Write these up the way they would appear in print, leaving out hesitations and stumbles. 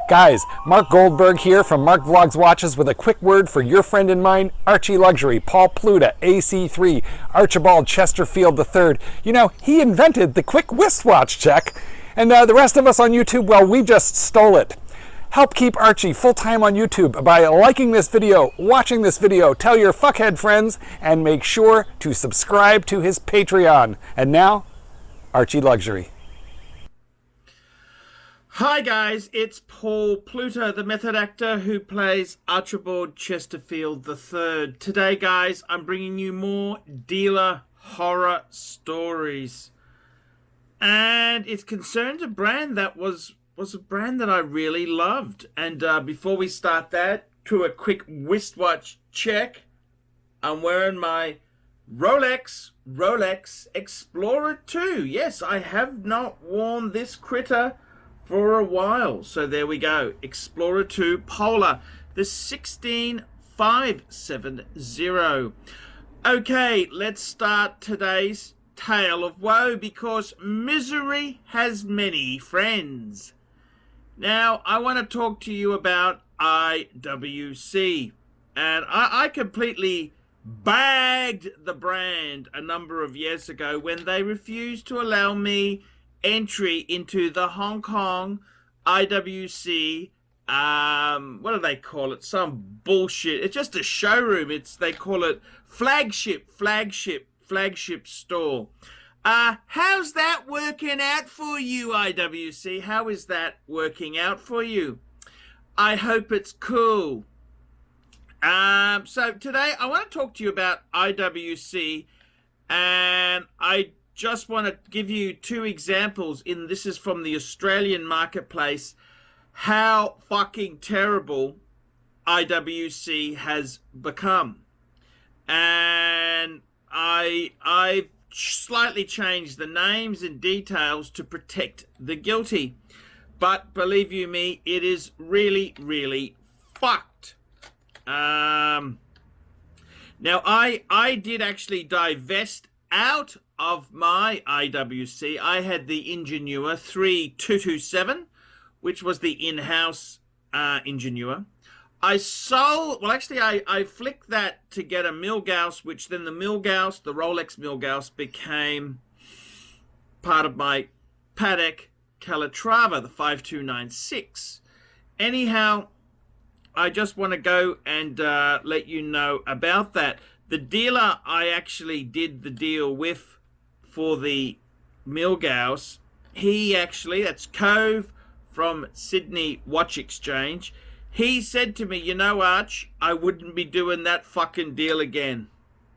Guys, Mark Goldberg here from Mark Vlogs Watches with a quick word for your friend and mine, ArchieLuxury, Paul Pluta, AC3, Archibald Chesterfield III. You know, he invented the quick wristwatch check, and the rest of us on YouTube, well, we just stole it. Help keep Archie full-time on YouTube by liking this video, watching this video, tell your fuckhead friends, and make sure to subscribe to his Patreon. And now, ArchieLuxury. Hi guys, it's Paul Pluta, the method actor who plays Archibald Chesterfield III. Today guys, I'm bringing you more dealer horror stories. And it concerns a brand that was a brand that I really loved. And before we start that, to a quick wristwatch check, I'm wearing my Rolex Explorer 2. Yes, I have not worn this critter for a while. So there we go. Explorer 2 Polar, the 16570. Okay, let's start today's tale of woe because misery has many friends. Now, I want to talk to you about IWC. And I completely bagged the brand a number of years ago when they refused to allow me entry into the Hong Kong IWC, what do they call it? Some bullshit. It's just a showroom. They call it flagship store. How's that working out for you, IWC? How is that working out for you? I hope it's cool. So today I want to talk to you about IWC, and I just want to give you two examples. This is from the Australian marketplace, how fucking terrible IWC has become. And I slightly changed the names and details to protect the guilty. But believe you me, it is really, really fucked. Now I did actually divest out of my IWC. I had the Ingenua 3227, which was the in-house Ingenua. I sold, well actually I flicked that to get a Milgauss, which then the Milgauss, the Rolex Milgauss, became part of my Patek Calatrava, the 5296. Anyhow, I just want to go and let you know about that. The dealer I actually did the deal with for the Milgauss, that's Cove from Sydney Watch Exchange. He said to me, you know, Arch, I wouldn't be doing that fucking deal again.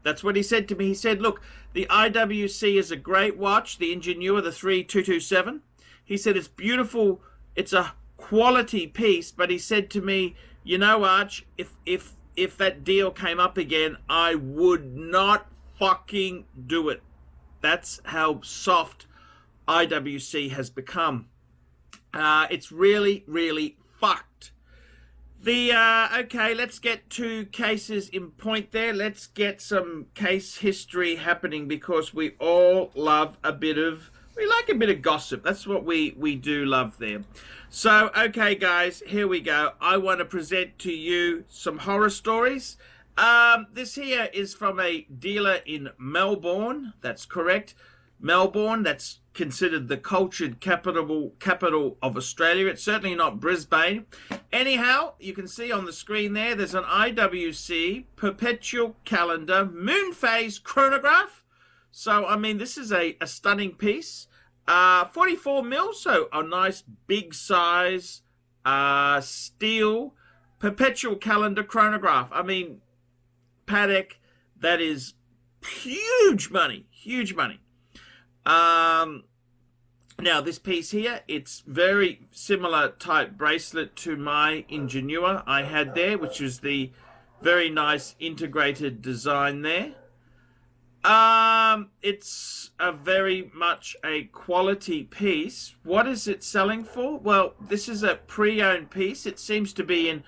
That's what he said to me. He said, look, the IWC is a great watch, the Ingenua, the 3227. He said, it's beautiful, it's a quality piece, but he said to me, you know, Arch, if that deal came up again, I would not fucking do it. That's how soft IWC has become. It's really, really fucked. Okay, let's get two cases in point there. Let's get some case history happening because we all love we like a bit of gossip. That's what we do love there. So, okay, guys, here we go. I want to present to you some horror stories. This here is from a dealer in Melbourne. That's correct. Melbourne, that's considered the cultured capital of Australia. It's certainly not Brisbane. Anyhow, you can see on the screen there's an IWC Perpetual calendar moon phase chronograph. So, I mean, this is a stunning piece. 44 mil, so a nice big size steel Perpetual calendar chronograph. I mean, Patek, that is huge money, huge money. Now this piece here, it's very similar type bracelet to my Ingenua I had there, which is the very nice integrated design there. It's a very much a quality piece. What is it selling for? Well, this is a pre-owned piece. It seems to be in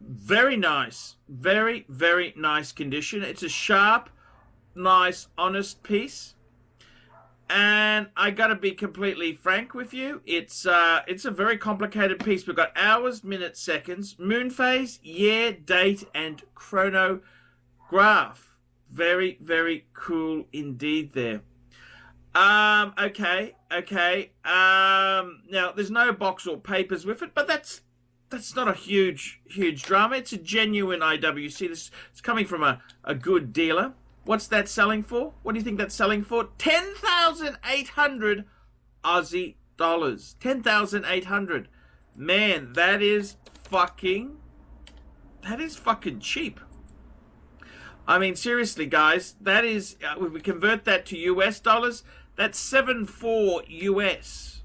very nice, very, very nice condition. It's a sharp, nice, honest piece. And I gotta be completely frank with you, it's a very complicated piece. We've got hours, minutes, seconds, moon phase, year, date, and chronograph. Very, very cool indeed there. Okay. Now there's no box or papers with it, but that's not a huge drama. It's a genuine IWC. It's coming from a good dealer. What's that selling for? What do you think that's selling for? 10,800 Aussie dollars. 10,800. Man, that is fucking cheap. I mean, seriously, guys, that is, if we convert that to US dollars, that's 7.4 US.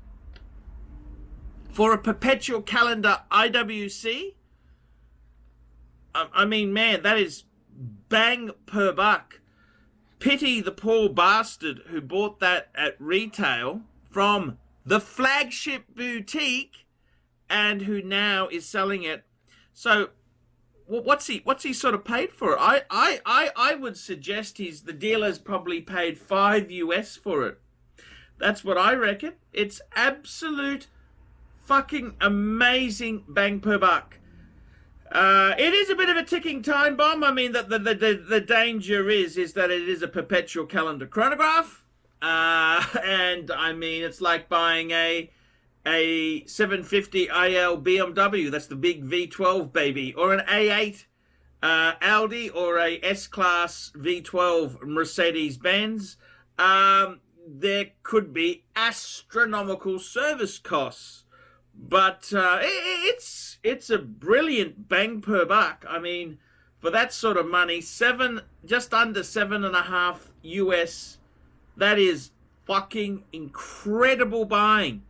For a perpetual calendar IWC, I mean, man, that is bang per buck. Pity the poor bastard who bought that at retail from the flagship boutique and who now is selling it. So what's he sort of paid for it? I would suggest the dealer's probably paid 5 US for it. That's what I reckon. It's absolute fucking amazing bang per buck. It is a bit of a ticking time bomb. I mean, the danger is that it is a perpetual calendar chronograph. And I mean, it's like buying a 750 IL BMW. That's the big V12 baby. Or an A8 Audi or a S-Class V12 Mercedes-Benz. There could be astronomical service costs. But it's a brilliant bang per buck. I mean, for that sort of money, just under 7.5 US, that is fucking incredible buying.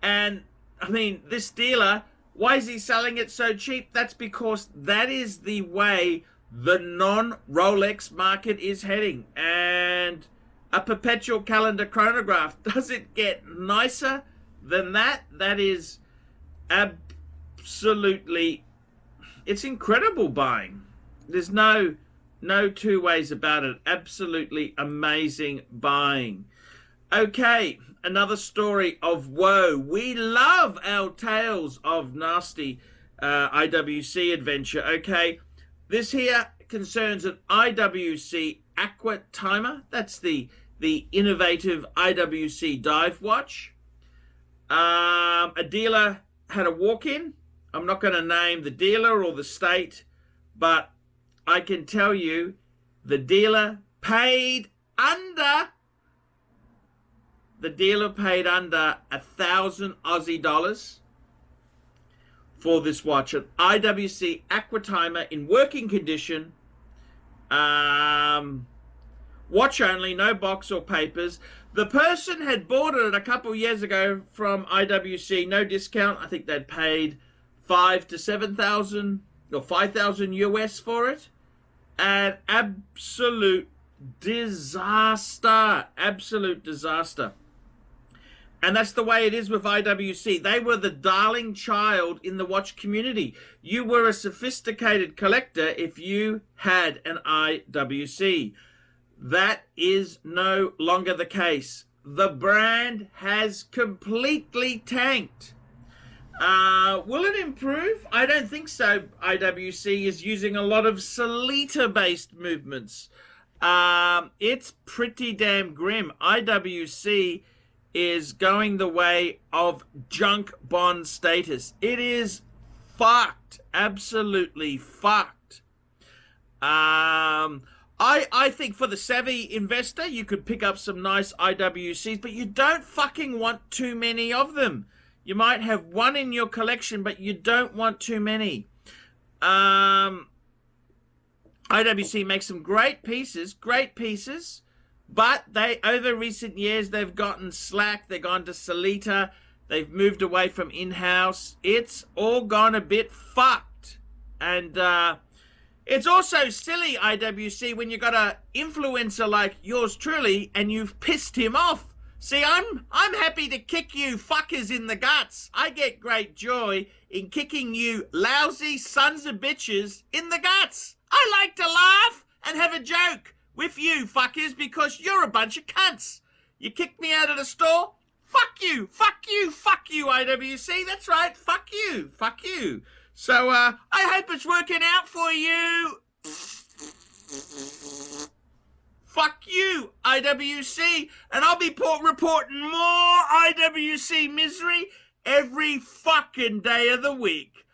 And I mean, this dealer, why is he selling it so cheap? That's because that is the way the non-Rolex market is heading. And a perpetual calendar chronograph, does it get nicer than that? That is absolutely, it's incredible buying. There's no two ways about it. Absolutely amazing buying. Okay, another story of woe. We love our tales of nasty IWC adventure. Okay, this here concerns an IWC Aqua Timer. That's the innovative IWC dive watch. A dealer had a walk-in. I'm not going to name the dealer or the state, but I can tell you the dealer paid under 1,000 Aussie dollars for this watch, an IWC Aqua Timer in working condition. Watch only, no box or papers. The person had bought it a couple years ago from IWC, no discount. I think they'd paid 5,000 to 7,000 or 5,000 US for it. An absolute disaster. Absolute disaster. And that's the way it is with IWC. They were the darling child in the watch community. You were a sophisticated collector if you had an IWC. That is no longer the case. The brand has completely tanked. Will it improve? I don't think so. IWC is using a lot of Solita-based movements. It's pretty damn grim. IWC is going the way of junk bond status. It is fucked. Absolutely fucked. I think for the savvy investor, you could pick up some nice IWCs, but you don't fucking want too many of them. You might have one in your collection, but you don't want too many. IWC makes some great pieces, but over recent years, they've gotten slack. They've gone to Solita. They've moved away from in-house. It's all gone a bit fucked. And it's also silly, IWC, when you got an influencer like yours truly and you've pissed him off. See, I'm happy to kick you fuckers in the guts. I get great joy in kicking you lousy sons of bitches in the guts. I like to laugh and have a joke with you fuckers because you're a bunch of cunts. You kicked me out of the store? Fuck you, fuck you, fuck you, IWC. That's right, fuck you, fuck you. So, I hope it's working out for you. Fuck you, IWC. And I'll be reporting more IWC misery every fucking day of the week.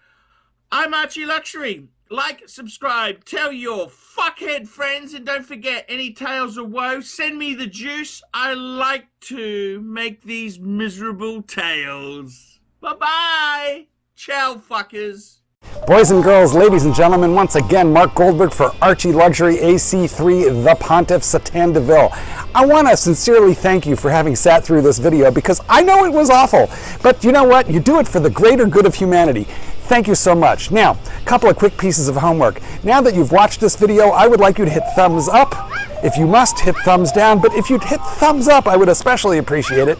I'm ArchieLuxury. Like, subscribe, tell your fuckhead friends, and don't forget, any tales of woe, send me the juice. I like to make these miserable tales. Bye-bye. Ciao, fuckers. Boys and girls, ladies and gentlemen, once again, Mark Goldberg for ArchieLuxury AC3, the Pontiff, Satan Deville. I want to sincerely thank you for having sat through this video because I know it was awful, but you know what? You do it for the greater good of humanity. Thank you so much. Now, a couple of quick pieces of homework. Now that you've watched this video, I would like you to hit thumbs up. If you must, hit thumbs down, but if you'd hit thumbs up, I would especially appreciate it.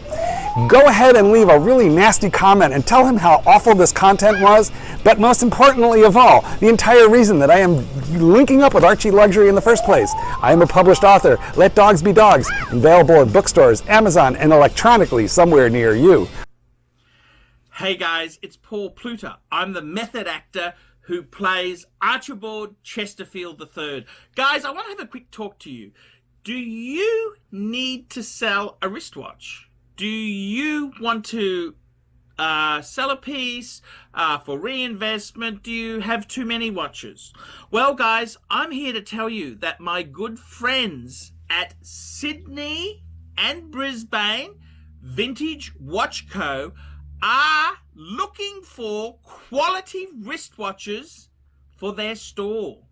Go ahead and leave a really nasty comment and tell him how awful this content was, but most importantly of all, the entire reason that I am linking up with ArchieLuxury in the first place. I am a published author. Let Dogs Be Dogs, available at bookstores, Amazon, and electronically somewhere near you. Hey guys, it's Paul Pluta. I'm the method actor who plays Archibald Chesterfield III. Guys, I want to have a quick talk to you. Do you need to sell a wristwatch? Do you want to sell a piece for reinvestment? Do you have too many watches? Well, guys, I'm here to tell you that my good friends at Sydney and Brisbane Vintage Watch Co. are looking for quality wristwatches for their store.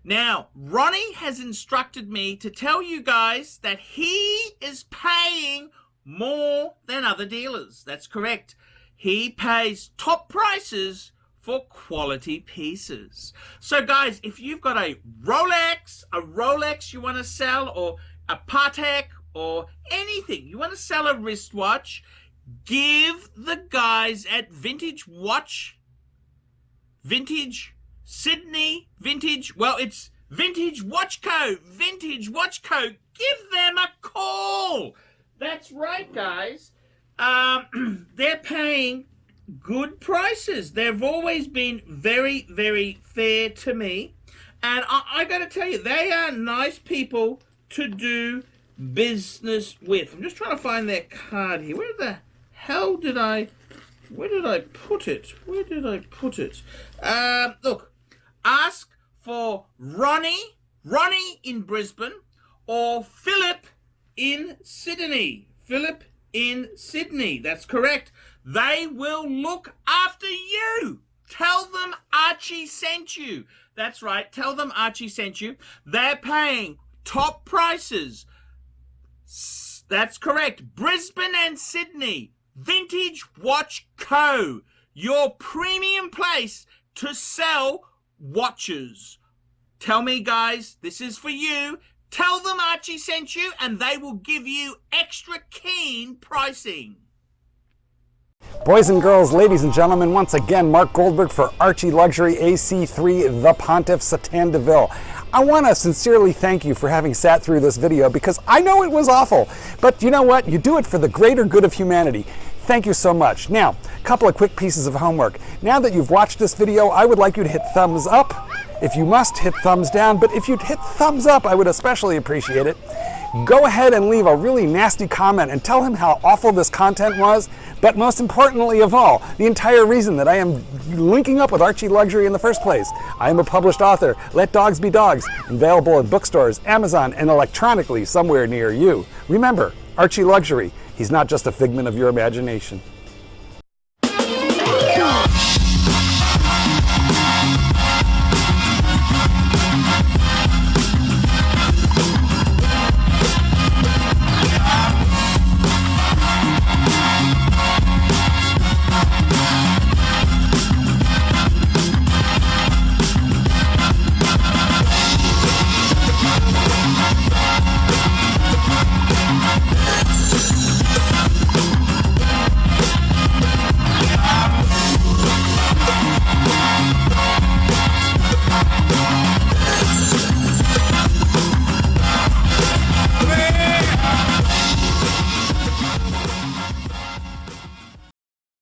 Now, Ronnie has instructed me to tell you guys that he is paying more than other dealers. That's correct. He pays top prices for quality pieces. So guys, if you've got a Rolex you want to sell, or a Patek, or anything, you want to sell a wristwatch, give the guys at Vintage Sydney, it's Vintage Watch Co. Give them a call. That's right, guys. They're paying good prices. They've always been very, very fair to me. And I got to tell you, they are nice people to do business with. I'm just trying to find their card here. Where did I put it? Look, ask for Ronnie in Brisbane, or Philip in Sydney. That's correct. They will look after you. Tell them Archie sent you. That's right. Tell them Archie sent you. They're paying top prices. That's correct. Brisbane and Sydney. Vintage Watch Co. Your premium place to sell watches. Tell me, guys, this is for you. Tell them Archie sent you, and they will give you extra keen pricing. Boys and girls, ladies and gentlemen, once again, Mark Goldberg for ArchieLuxury AC3, the Pontiff, Satan Deville. I want to sincerely thank you for having sat through this video because I know it was awful, but you know what? You do it for the greater good of humanity. Thank you so much. Now, a couple of quick pieces of homework. Now that you've watched this video, I would like you to hit thumbs up. If you must, hit thumbs down, but if you'd hit thumbs up, I would especially appreciate it. Go ahead and leave a really nasty comment and tell him how awful this content was, but most importantly of all, the entire reason that I am linking up with ArchieLuxury in the first place. I am a published author. Let Dogs Be Dogs, available at bookstores, Amazon, and electronically somewhere near you. Remember, ArchieLuxury, he's not just a figment of your imagination.